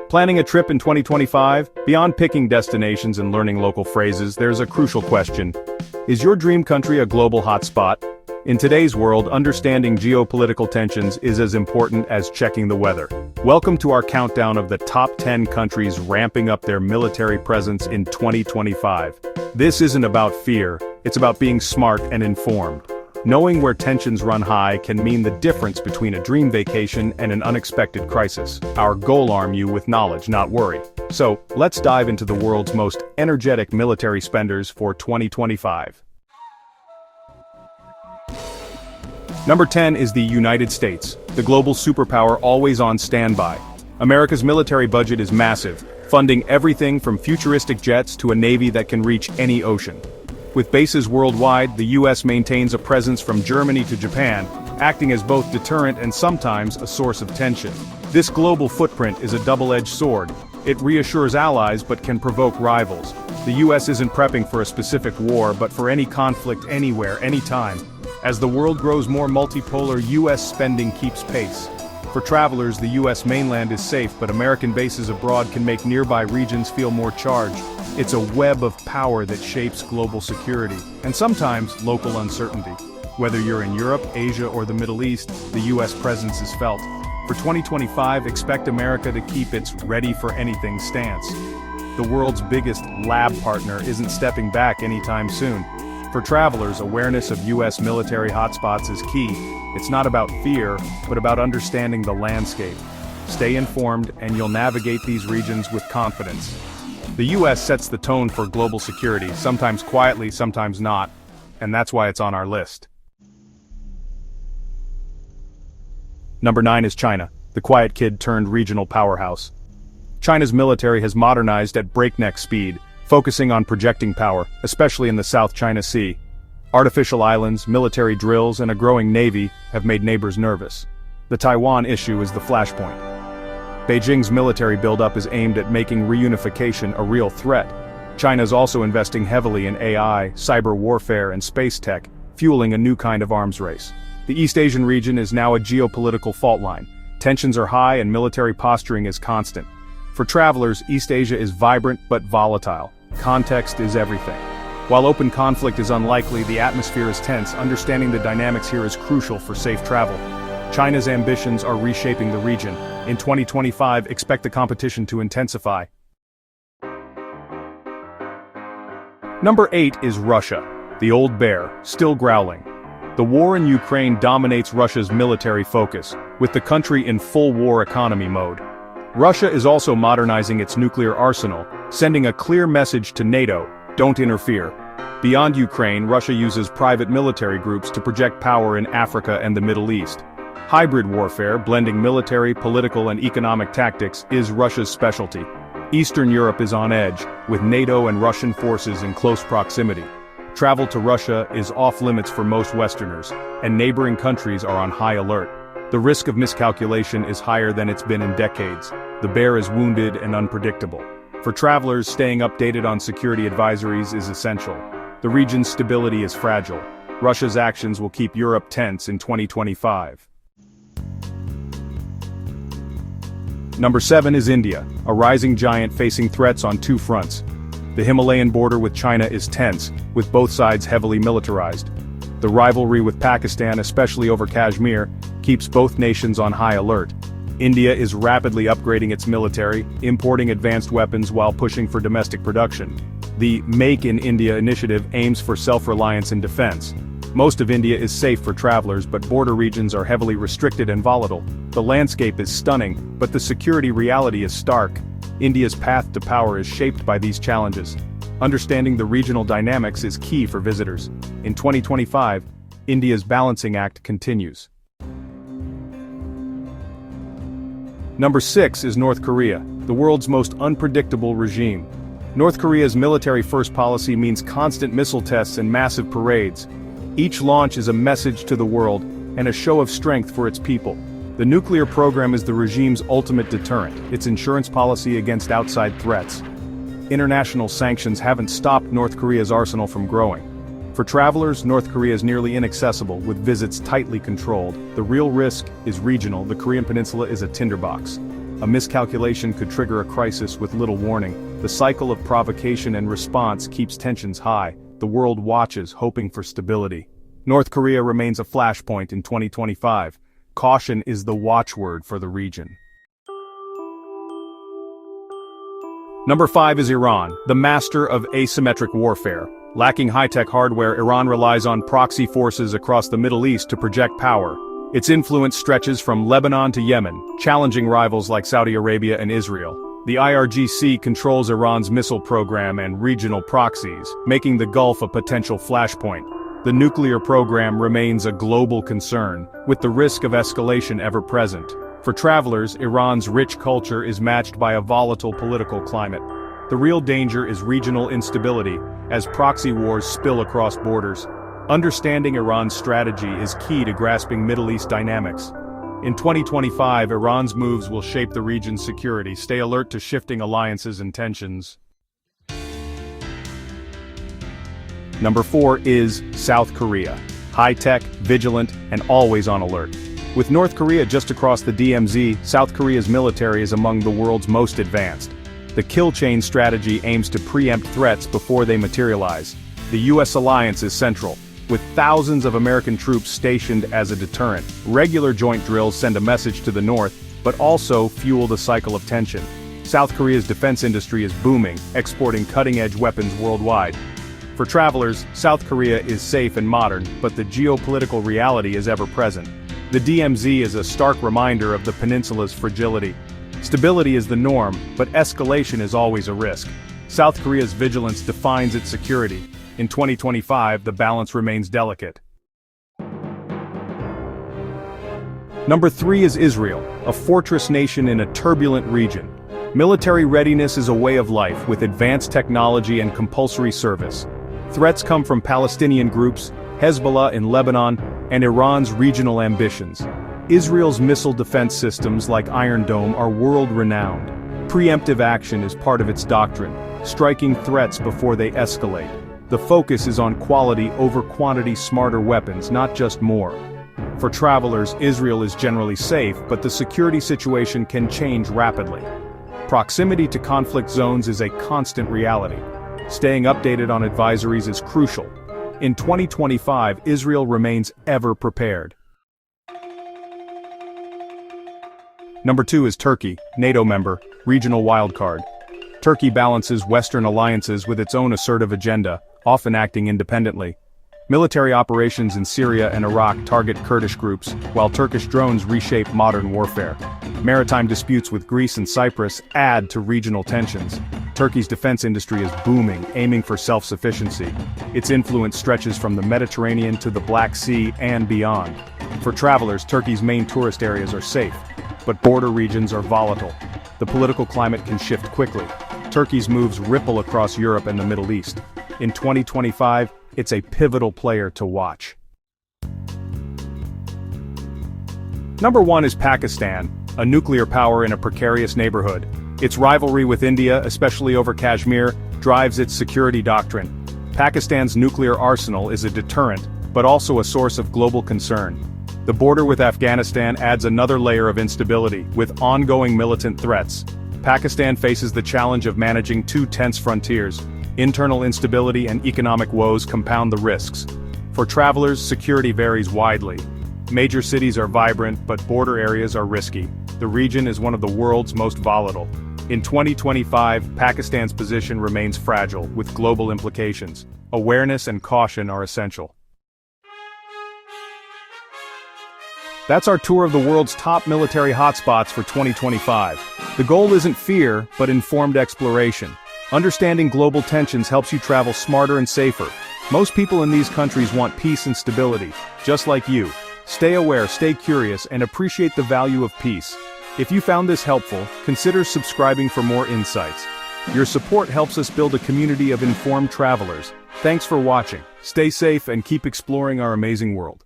Planning a trip in 2025? Beyond picking destinations and learning local phrases, there's a crucial question. Is your dream country a global hotspot? In today's world, understanding geopolitical tensions is as important as checking the weather. Welcome to our countdown of the top 10 countries ramping up their military presence in 2025. This isn't about fear, it's about being smart and informed. Knowing where tensions run high can mean the difference between a dream vacation and an unexpected crisis. Our goal: arm you with knowledge, not worry. So, let's dive into the world's most energetic military spenders for 2025. Number 10 is the United States, the global superpower always on standby. America's military budget is massive, funding everything from futuristic jets to a navy that can reach any ocean. With bases worldwide, the US maintains a presence from Germany to Japan, acting as both deterrent and sometimes a source of tension. This global footprint is a double-edged sword. It reassures allies but can provoke rivals. The US isn't prepping for a specific war but for any conflict anywhere, anytime. As the world grows more multipolar, US spending keeps pace. For travelers, the US mainland is safe, but American bases abroad can make nearby regions feel more charged. It's a web of power that shapes global security, and sometimes local uncertainty. Whether you're in Europe, Asia, or the Middle East, the US presence is felt. For 2025, expect America to keep its ready-for-anything stance. The world's biggest lab partner isn't stepping back anytime soon. For travelers, awareness of US military hotspots is key. It's not about fear, but about understanding the landscape. Stay informed, and you'll navigate these regions with confidence. The US sets the tone for global security, sometimes quietly, sometimes not, and that's why it's on our list. Number 9 is China, the quiet kid turned regional powerhouse. China's military has modernized at breakneck speed, focusing on projecting power, especially in the South China Sea. Artificial islands, military drills, and a growing navy have made neighbors nervous. The Taiwan issue is the flashpoint. Beijing's military buildup is aimed at making reunification a real threat. China's also investing heavily in AI, cyber warfare, and space tech, fueling a new kind of arms race. The East Asian region is now a geopolitical fault line. Tensions are high and military posturing is constant. For travelers, East Asia is vibrant but volatile. Context is everything. While open conflict is unlikely, the atmosphere is tense. Understanding the dynamics here is crucial for safe travel. China's ambitions are reshaping the region. In 2025, expect the competition to intensify. Number 8 is Russia, the old bear, still growling. The war in Ukraine dominates Russia's military focus, with the country in full war economy mode. Russia is also modernizing its nuclear arsenal, sending a clear message to NATO: don't interfere. Beyond Ukraine, Russia uses private military groups to project power in Africa and the Middle East. Hybrid warfare, blending military, political, and economic tactics, is Russia's specialty. Eastern Europe is on edge, with NATO and Russian forces in close proximity. Travel to Russia is off-limits for most Westerners, and neighboring countries are on high alert. The risk of miscalculation is higher than it's been in decades. The bear is wounded and unpredictable. For travelers, staying updated on security advisories is essential. The region's stability is fragile. Russia's actions will keep Europe tense in 2025. Number 7 is India, a rising giant facing threats on two fronts. The Himalayan border with China is tense, with both sides heavily militarized. The rivalry with Pakistan, especially over Kashmir, keeps both nations on high alert. India is rapidly upgrading its military, importing advanced weapons while pushing for domestic production. The Make in India initiative aims for self-reliance in defense. Most of India is safe for travelers, but border regions are heavily restricted and volatile. The landscape is stunning, but the security reality is stark. India's path to power is shaped by these challenges. Understanding the regional dynamics is key for visitors. In 2025, India's balancing act continues. Number 6 is North Korea, the world's most unpredictable regime. North Korea's military-first policy means constant missile tests and massive parades. Each launch is a message to the world, and a show of strength for its people. The nuclear program is the regime's ultimate deterrent, its insurance policy against outside threats. International sanctions haven't stopped North Korea's arsenal from growing. For travelers, North Korea is nearly inaccessible, with visits tightly controlled. The real risk is regional. The Korean peninsula is a tinderbox. A miscalculation could trigger a crisis with little warning. The cycle of provocation and response keeps tensions high. The world watches, hoping for stability. North Korea remains a flashpoint in 2025. Caution is the watchword for the region. Number 5 is Iran, the master of asymmetric warfare. Lacking high-tech hardware, Iran relies on proxy forces across the Middle East to project power. Its influence stretches from Lebanon to Yemen, challenging rivals like Saudi Arabia and Israel. The IRGC controls Iran's missile program and regional proxies, making the Gulf a potential flashpoint. The nuclear program remains a global concern, with the risk of escalation ever present. For travelers, Iran's rich culture is matched by a volatile political climate. The real danger is regional instability, as proxy wars spill across borders. Understanding Iran's strategy is key to grasping Middle East dynamics. In 2025, Iran's moves will shape the region's security. Stay alert to shifting alliances and tensions. Number 4 is South Korea. High-tech, vigilant, and always on alert. With North Korea just across the DMZ, South Korea's military is among the world's most advanced. The kill chain strategy aims to preempt threats before they materialize. The U.S. alliance is central, with thousands of American troops stationed as a deterrent. Regular joint drills send a message to the North, but also fuel the cycle of tension. South Korea's defense industry is booming, exporting cutting-edge weapons worldwide. For travelers, South Korea is safe and modern, but the geopolitical reality is ever present. The DMZ is a stark reminder of the peninsula's fragility. Stability is the norm, but escalation is always a risk. South Korea's vigilance defines its security. In 2025, the balance remains delicate. Number 3 is Israel, a fortress nation in a turbulent region. Military readiness is a way of life with advanced technology and compulsory service. Threats come from Palestinian groups, Hezbollah in Lebanon, and Iran's regional ambitions. Israel's missile defense systems like Iron Dome are world-renowned. Preemptive action is part of its doctrine, striking threats before they escalate. The focus is on quality over quantity, smarter weapons, not just more. For travelers, Israel is generally safe, but the security situation can change rapidly. Proximity to conflict zones is a constant reality. Staying updated on advisories is crucial. In 2025, Israel remains ever prepared. Number 2 is Turkey, NATO member, regional wildcard. Turkey balances Western alliances with its own assertive agenda, often acting independently. Military operations in Syria and Iraq target Kurdish groups, while Turkish drones reshape modern warfare. Maritime disputes with Greece and Cyprus add to regional tensions. Turkey's defense industry is booming, aiming for self-sufficiency. Its influence stretches from the Mediterranean to the Black Sea and beyond. For travelers, Turkey's main tourist areas are safe, but border regions are volatile. The political climate can shift quickly. Turkey's moves ripple across Europe and the Middle East. In 2025, it's a pivotal player to watch. Number 1 is Pakistan, a nuclear power in a precarious neighborhood. Its rivalry with India, especially over Kashmir, drives its security doctrine. Pakistan's nuclear arsenal is a deterrent, but also a source of global concern. The border with Afghanistan adds another layer of instability, with ongoing militant threats. Pakistan faces the challenge of managing two tense frontiers. Internal instability and economic woes compound the risks. For travelers, security varies widely. Major cities are vibrant, but border areas are risky. The region is one of the world's most volatile. In 2025, Pakistan's position remains fragile, with global implications. Awareness and caution are essential. That's our tour of the world's top military hotspots for 2025. The goal isn't fear, but informed exploration. Understanding global tensions helps you travel smarter and safer. Most people in these countries want peace and stability, just like you. Stay aware, stay curious, and appreciate the value of peace. If you found this helpful, consider subscribing for more insights. Your support helps us build a community of informed travelers. Thanks for watching. Stay safe and keep exploring our amazing world.